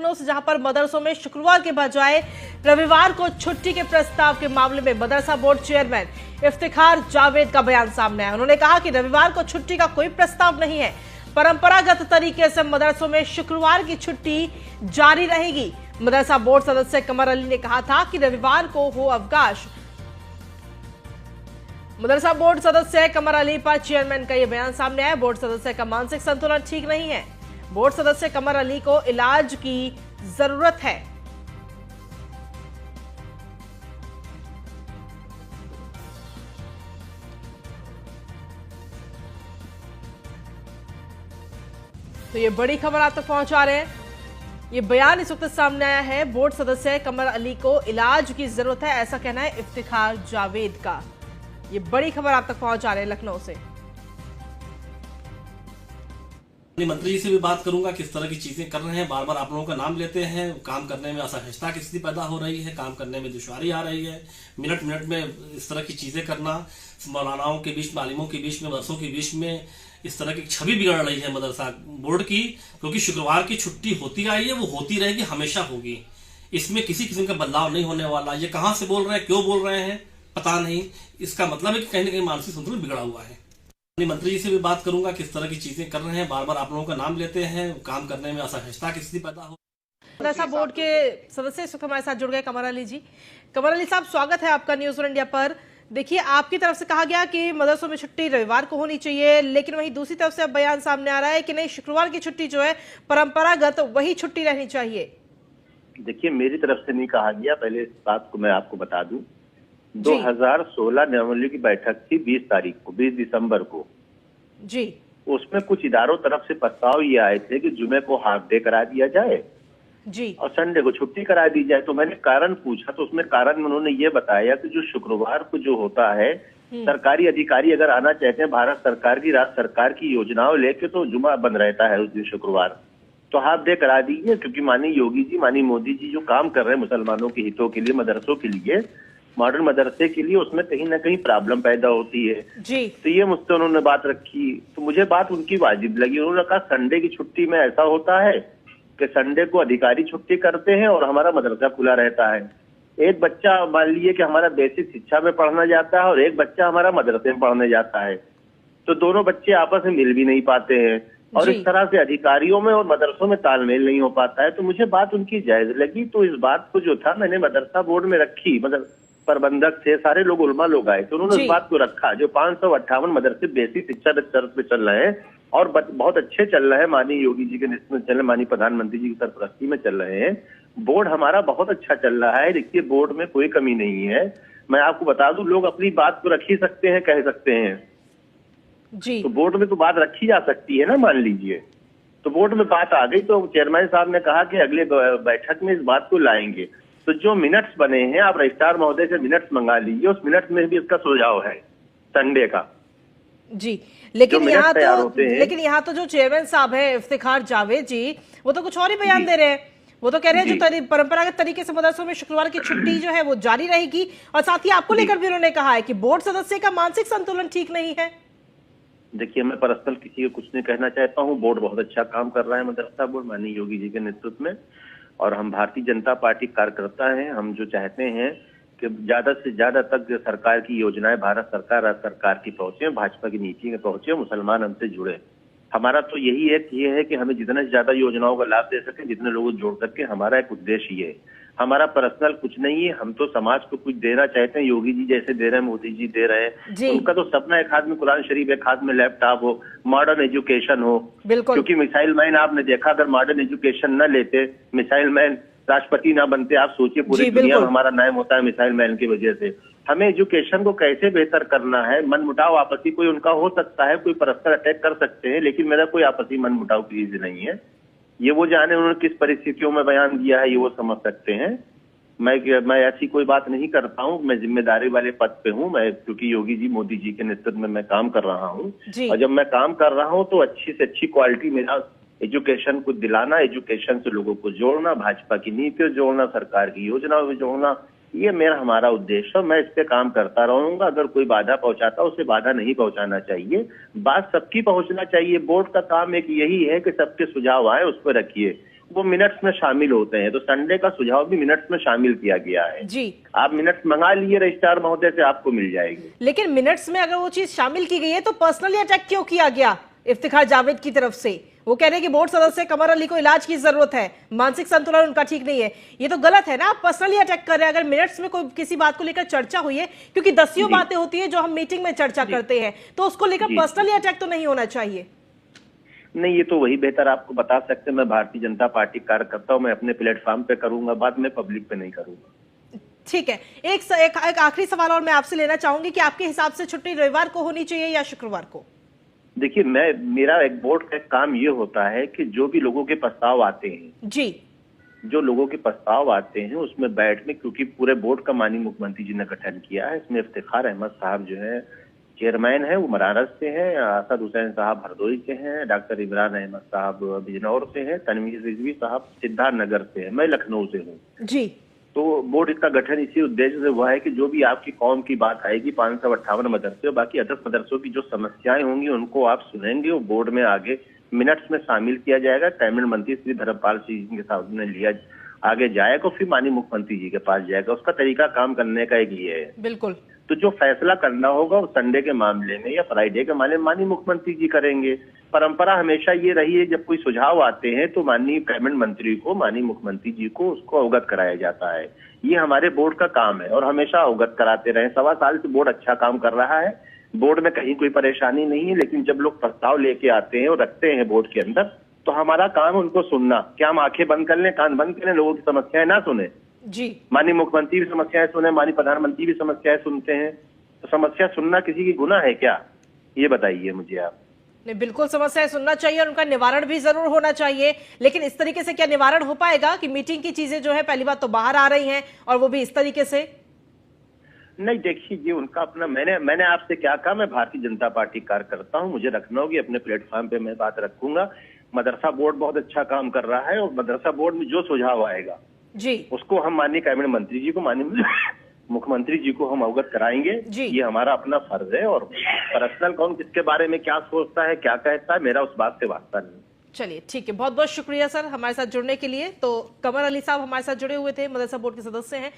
लखनऊ से, जहां पर मदरसों में शुक्रवार के बजाय रविवार को छुट्टी के प्रस्ताव के मामले में मदरसा बोर्ड चेयरमैन इफ्तिखार जावेद का बयान सामने आया। उन्होंने कहा कि रविवार को छुट्टी का कोई प्रस्ताव नहीं है, परंपरागत तरीके से मदरसों में शुक्रवार की छुट्टी जारी रहेगी। मदरसा बोर्ड सदस्य कमर अली ने कहा था कि रविवार को हो अवकाश। मदरसा बोर्ड सदस्य कमर अली पर चेयरमैन का यह बयान सामने आया। बोर्ड सदस्य का मानसिक संतुलन ठीक नहीं है। बोर्ड सदस्य कमर अली को इलाज की जरूरत है। तो ये बड़ी खबर आप तक पहुंचा रहे हैं। ये बयान इस वक्त सामने आया है। बोर्ड सदस्य कमर अली को इलाज की जरूरत है, ऐसा कहना है इफ्तिखार जावेद का। ये बड़ी खबर आप तक पहुंचा रहे हैं लखनऊ से। मंत्री जी से भी बात करूंगा किस तरह की चीजें कर रहे हैं। बार बार आप लोगों का नाम लेते हैं, काम करने में असहजता की स्थिति पैदा हो रही है, काम करने में दुश्वारी आ रही है। मिनट मिनट में इस तरह की चीजें करना, मौलानाओं के बीच में, आलिमों के बीच में, मदरसों के बीच में इस तरह की छवि बिगड़ रही है मदरसा बोर्ड की। क्योंकि शुक्रवार की छुट्टी होती आई है, वो होती रहेगी, हमेशा होगी। इसमें किसी किस्म का बदलाव नहीं होने वाला। ये कहां से बोल रहे हैं, क्यों बोल रहे हैं पता नहीं। इसका मतलब है कि कहीं ना कहीं मानसिक संतुलन बिगड़ा हुआ है। मंत्री जी से भी बात करूंगा किस तरह की चीजें कर रहे हैं। बार बार आप लोगों का नाम लेते हैं, काम करने में असहजता की स्थिति पैदा हो। मदरसा बोर्ड के सदस्य इस वक्त हमारे साथ जुड़ गए कमर अली जी। कमर अली साहब, स्वागत है आपका न्यूज़ वन इंडिया पर। देखिए, आपकी तरफ से कहा गया कि मदरसों में छुट्टी रविवार को होनी चाहिए, लेकिन वहीं दूसरी तरफ से अब बयान सामने आ रहा है कि नहीं, शुक्रवार की छुट्टी जो है परंपरागत वही छुट्टी रहनी चाहिए। देखिए, मेरी तरफ से नहीं कहा गया। पहले इस बात को मैं आपको बता दूं, 2016 नवंबर की बैठक थी 20 तारीख को, 20 दिसंबर को जी। उसमें कुछ इदारों तरफ से प्रस्ताव ये आए थे कि जुमे को हाफ डे करा दिया जाए जी और संडे को छुट्टी करा दी जाए। तो मैंने कारण पूछा, तो उसमें कारण उन्होंने ये बताया कि जो शुक्रवार को जो होता है, सरकारी अधिकारी अगर आना चाहते हैं भारत सरकार की, राज्य सरकार की योजनाओं लेके, तो जुमा बंद रहता है उस दिन शुक्रवार। तो हाफ डे करा दीजिए, क्योंकि माननीय योगी जी, माननीय मोदी जी जो काम कर रहे हैं मुसलमानों के हितों के लिए, मदरसों के लिए, मॉडर्न मदरसे के लिए, उसमें कहीं ना कहीं प्रॉब्लम पैदा होती है जी। तो ये मुझसे उन्होंने बात रखी, तो मुझे बात उनकी वाजिब लगी। उन्होंने कहा संडे की छुट्टी में ऐसा होता है कि संडे को अधिकारी छुट्टी करते हैं और हमारा मदरसा खुला रहता है। एक बच्चा मान लीजिए कि हमारा बेसिक शिक्षा में पढ़ना जाता है और एक बच्चा हमारा मदरसे में पढ़ने जाता है, तो दोनों बच्चे आपस में मिल भी नहीं पाते हैं और इस तरह से अधिकारियों में और मदरसों में तालमेल नहीं हो पाता है। तो मुझे बात उनकी जायज लगी, तो इस बात को जो था मैंने मदरसा बोर्ड में रखी। मतलब प्रबंधक थे, सारे लोग उलमा लोग आए, तो उन्होंने इस बात को रखा। जो 558 मदरसे बेसिक शिक्षा स्तर पे चल रहे हैं और बहुत अच्छे चल रहे हैं, माननीय योगी जी के नेतृत्व में चल रहे, माननीय प्रधानमंत्री जी की सरपरस्ती में चल रहे हैं। बोर्ड हमारा बहुत अच्छा चल रहा है। देखिए, बोर्ड में कोई कमी नहीं है। मैं आपको बता दूं, लोग अपनी बात को रख ही सकते हैं, कह सकते हैं जी। तो बोर्ड में तो बात रखी जा सकती है ना, मान लीजिए। तो बोर्ड में बात आ गई, तो चेयरमैन साहब ने कहा कि अगले बैठक में इस बात को लाएंगे। तो जो मिनट्स बने हैं, आप रजिस्ट्रार महोदय से मिनट्स मंगा लीजिए, उस मिनट्स में भी इसका सुझाव है संडे का जी। लेकिन यहाँ तो जो चेयरमैन साहब है इफ्तिखार जावेद जी, वो तो कुछ और ही बयान दे रहे हैं। वो तो कह रहे हैं जो परंपरागत तरीके से मदरसों में शुक्रवार की छुट्टी जो है वो जारी रहेगी, और साथ ही आपको लेकर भी उन्होंने कहा है कि बोर्ड सदस्य का मानसिक संतुलन ठीक नहीं है। देखिए, मैं पर्सनल किसी को कुछ नहीं कहना चाहता हूँ। बोर्ड बहुत अच्छा काम कर रहा है, मदरसा बोर्ड माननीय योगी जी के नेतृत्व में, और हम भारतीय जनता पार्टी कार्यकर्ता हैं। हम जो चाहते हैं कि ज्यादा से ज्यादा तक सरकार की योजनाएं भारत सरकार, राज्य सरकार की पहुंचे, भाजपा की नीति में पहुंचे, मुसलमान हमसे जुड़े। हमारा तो यही एक ये है कि हमें जितना ज्यादा योजनाओं का लाभ दे सके, जितने लोगों को जोड़ सके, हमारा एक उद्देश्य ये है। हमारा पर्सनल कुछ नहीं है। हम तो समाज को कुछ देना चाहते हैं। योगी जी जैसे दे रहे हैं, मोदी जी दे रहे हैं, उनका तो सपना एक हाथ में कुरान शरीफ, एक हाथ में लैपटॉप हो, मॉडर्न एजुकेशन हो। क्योंकि मिसाइल मैन आपने देखा, अगर मॉडर्न एजुकेशन न लेते, मिसाइल मैन राष्ट्रपति ना बनते, आप सोचिए पूरी दुनिया में हमारा नाम होता है मिसाइल मैन की वजह से। हमें एजुकेशन को कैसे बेहतर करना है। मनमुटाव आपसी कोई उनका हो सकता है, कोई परस्पर अटैक कर सकते हैं, लेकिन मेरा कोई आपसी मनमुटाव की चीज नहीं है। ये वो जाने उन्होंने किस परिस्थितियों में बयान दिया है, ये वो समझ सकते हैं। मैं ऐसी कोई बात नहीं करता हूँ। मैं जिम्मेदारी वाले पद पे हूँ, मैं क्योंकि योगी जी, मोदी जी के नेतृत्व में मैं काम कर रहा हूँ, और जब मैं काम कर रहा हूँ तो अच्छी से अच्छी क्वालिटी मेरा एजुकेशन को दिलाना, एजुकेशन से लोगों को जोड़ना, भाजपा की नीतियों जोड़ना, सरकार की योजनाओं में जोड़ना, ये मेरा हमारा उद्देश्य है। मैं इस पे काम करता रहूंगा। अगर कोई बाधा पहुंचाता, उसे बाधा नहीं पहुंचाना चाहिए। बात सबकी पहुंचना चाहिए। बोर्ड का काम एक यही है कि सबके सुझाव आए, उस पर रखिए। वो मिनट्स में शामिल होते हैं। तो संडे का सुझाव भी मिनट्स में शामिल किया गया है। जी, आप मिनट्स मंगा लिए रजिस्ट्रार महोदय से, आपको मिल जाएगी। लेकिन मिनट्स में अगर वो चीज शामिल की गई है तो पर्सनली अटैक क्यों किया गया इफ्तिखार जावेद की तरफ से? वो कह रहे हैं कि बोर्ड सदस्य कमर अली को इलाज की जरूरत है, मानसिक संतुलन उनका ठीक नहीं है। ये तो गलत है ना, आप पर्सनली अटैक कर रहे हैं। अगर मिनट्स में कोई किसी बात को लेकर चर्चा हुई है, क्योंकि दसियों बातें होती है जो हम मीटिंग में चर्चा करते हैं, तो उसको लेकर पर्सनली अटैक तो नहीं होना चाहिए। नहीं, ये तो वही बेहतर आपको बता सकते हैं। मैं भारतीय जनता पार्टी कार्यकर्ता हूं, मैं अपने प्लेटफॉर्म पे करूंगा, बाद में पब्लिक पे नहीं करूंगा। ठीक है, एक आखिरी सवाल और मैं आपसे लेना चाहूंगी कि आपके हिसाब से छुट्टी रविवार को होनी चाहिए या शुक्रवार को? देखिए, मेरा एक बोर्ड का काम ये होता है कि जो भी लोगों के प्रस्ताव आते हैं जी, जो लोगों के प्रस्ताव आते हैं उसमें बैठने, क्योंकि पूरे बोर्ड का माननीय मुख्यमंत्री जी ने गठन किया है। इसमें इफ्तिखार अहमद साहब जो है चेयरमैन है, वो मरारस से हैं, असद हुसैन साहब हरदोई से हैं, डॉक्टर इमरान अहमद साहब बिजनौर से हैं, तनवीर रिजवी साहब सिद्धार्थनगर से हैं, मैं लखनऊ से हूँ। जी, तो बोर्ड का गठन इसी उद्देश्य से हुआ है कि जो भी आपकी कौम की बात आएगी, 558 मदरसे और बाकी 10 मदरसों की जो समस्याएं होंगी उनको आप सुनेंगे, वो बोर्ड में आगे मिनट्स में शामिल किया जाएगा। कैबिनेट मंत्री श्री धर्मपाल सिंह के सामने लिया आगे जाएगा, फिर माननीय मुख्यमंत्री जी के पास जाएगा। उसका तरीका काम करने का एक ये है। बिल्कुल। तो जो फैसला करना होगा वो संडे के मामले में या फ्राइडे के मामले में माननीय मुख्यमंत्री जी करेंगे। परंपरा हमेशा ये रही है, जब कोई सुझाव आते हैं तो माननीय कैबिनेट मंत्री को, माननीय मुख्यमंत्री जी को उसको अवगत कराया जाता है। ये हमारे बोर्ड का काम है और हमेशा अवगत कराते रहे। 1.25 साल से बोर्ड अच्छा काम कर रहा है, बोर्ड में कहीं कोई परेशानी नहीं है। लेकिन जब लोग प्रस्ताव लेके आते हैं और रखते हैं बोर्ड के अंदर, तो हमारा काम उनको सुनना। क्या हम आंखें बंद कर लें, कान बंद कर लें, लोगों की समस्याएं ना सुने? जी, माननीय मुख्यमंत्री भी समस्याएं सुने, माननीय प्रधानमंत्री भी समस्याएं सुनते हैं। तो समस्या सुनना किसी की गुनाह है क्या? ये बताइए मुझे आप। नहीं, बिल्कुल समस्याएं सुनना चाहिए और उनका निवारण भी जरूर होना चाहिए। लेकिन इस तरीके से क्या निवारण हो पाएगा कि मीटिंग की चीजें जो है पहली बात तो बाहर आ रही हैं और वो भी इस तरीके से? नहीं, देखिए, ये उनका अपना, मैंने आपसे क्या कहा, मैं भारतीय जनता पार्टी कार्यकर्ता हूं, मुझे रखना होगी अपने प्लेटफॉर्म पे, मैं बात रखूंगा। मदरसा बोर्ड बहुत अच्छा काम कर रहा है और मदरसा बोर्ड में जो सुझाव आएगा जी, उसको हम माननीय कैबिनेट मंत्री जी को, माननीय मुख्यमंत्री जी को हम अवगत कराएंगे। जी। ये हमारा अपना फर्ज है। और पर्सनल कौन किसके बारे में क्या सोचता है, क्या कहता है, मेरा उस बात से वास्ता नहीं। चलिए ठीक है, बहुत बहुत शुक्रिया सर हमारे साथ जुड़ने के लिए। तो कमर अली साहब हमारे साथ जुड़े हुए थे, मदरसा बोर्ड के सदस्य हैं।